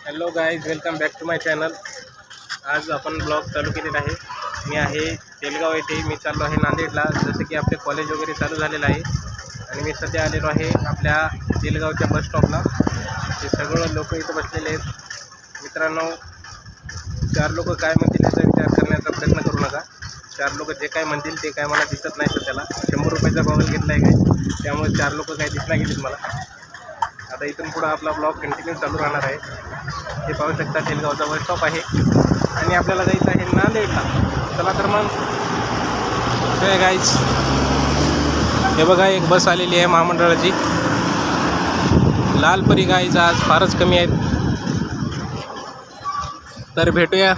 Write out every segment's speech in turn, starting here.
Hello guys, welcome back to my channel. आज आपण blog चालू केलेला आहे. मी आहे तेलगाव येथे. मी चाललो आहे नांदेडला. जसं की आपले कॉलेज वगैरे चालू झालेलं आहे आणि मी सध्या आलेलो आहे आपल्या तेलगावच्या बस स्टॉपला. ते सगळं लोक इथं बसलेले आहेत. मित्रांनो, 4 लोक काय म्हणतील याचा विचार करण्याचा प्रयत्न करू नका. 4 लोक जे काय म्हणतील ते काय मला दिसत नाही. सध्याला 100 रुपयाचा बॉगल घेतला आहे काय, त्यामुळे 4 लोक काय दिसणार गेलीत मला. आता इथून पुढं आपला ब्लॉग कंटिन्यू चालू राहणार आहे. हे पाहू शकता तेलगावचा बस स्टॉप आहे आणि आपल्याला जायचं आहे नांदेडला. चला तर मग हे गाईज, हे बघा एक बस आलेली आहे महामंडळाची. लालपरी गाईज आज फारच कमी आहेत. तर भेटूया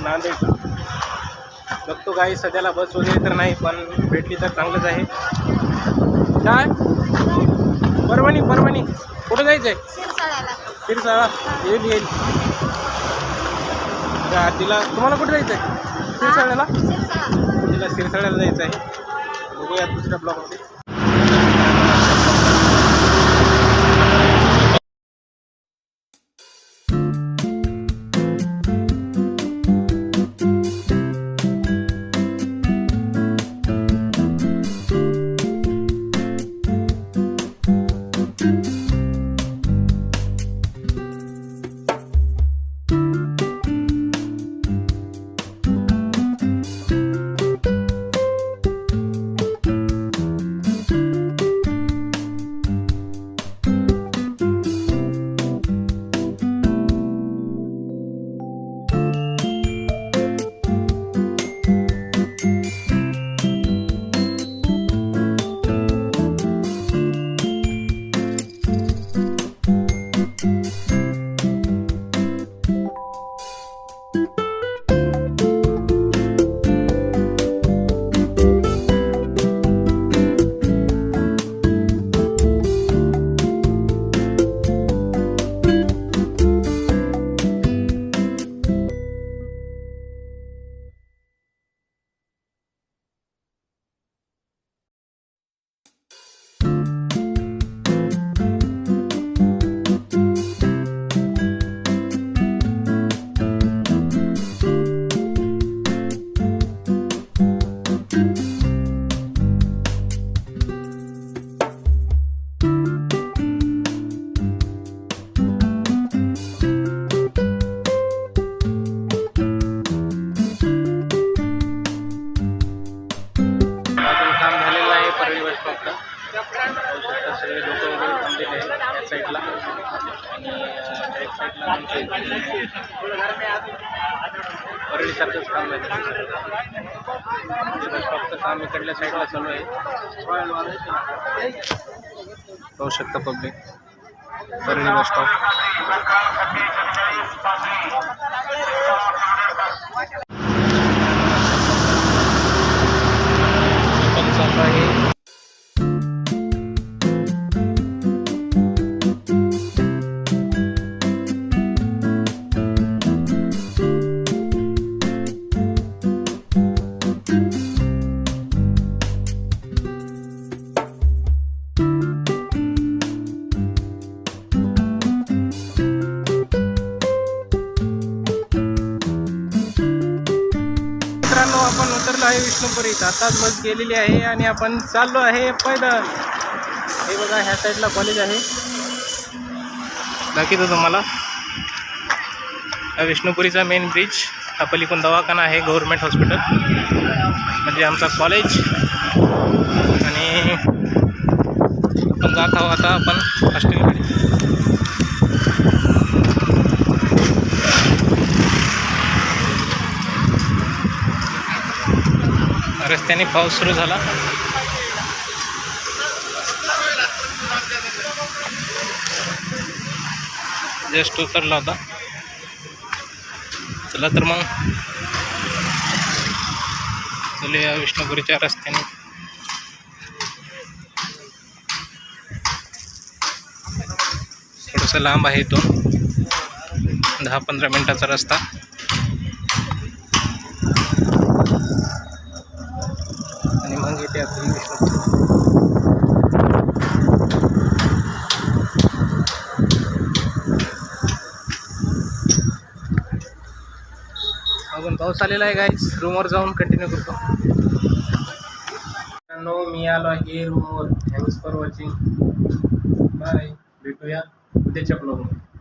नांदेड. बघतो गाईज, सध्याला बस वगैरे तर नाही, पण भेटली तर चांगलंच आहे. काय परभणी कुठं जायचं आहे? शिरसाळा. येईल तिला. तुम्हाला कुठं जायचं आहे? शिरसाळ्याला. तिला शिरसाळ्याला जायचं आहे. बघूया दुसऱ्या ब्लॉगमध्ये. सगळे लोक वगैरे थांबलेले आहेत त्या साईडला आणि त्या साईडला परळीसारखंच काम आहे. फक्त काम इकडल्या साईडला चालू आहे. पाहू शकता पब्लिक. Parli bus stop. चालू आहे. मित्रांनो, आपण उतरलो आहे विष्णुपुरीत. आताच बस गेलेली आहे आणि आपण चाललो आहे पैदल. हे बघा, ह्या साईडला कॉलेज आहे. दाखवतो तुम्हाला. हा विष्णुपुरीचा मेन ब्रिज. हा पलीकडून दवाखाना आहे, गव्हर्नमेंट हॉस्पिटल, म्हणजे आमचा कॉलेज. आणि आपण जात आहोत आता आपण हॉस्टेलकडे. रस्त्याने पाऊस सुरू झाला. जस्ट उतरला होता. चला तर मग चलूया विष्णुपुरीच्या रस्त्याने. थोडंसं लांब आहे, तो 10-15 मिनिटाचा रस्ता. आणि मग येते आपली विष्णुपुरी. मागून पाऊस आलेला आहे गाईज. रूमवर जाऊन कंटिन्यू करतो. मित्रांनो मी आलो आहे रूमवर. Thanks for watching. बाय. भेटूया उद्याच्या ब्लॉगमध्ये.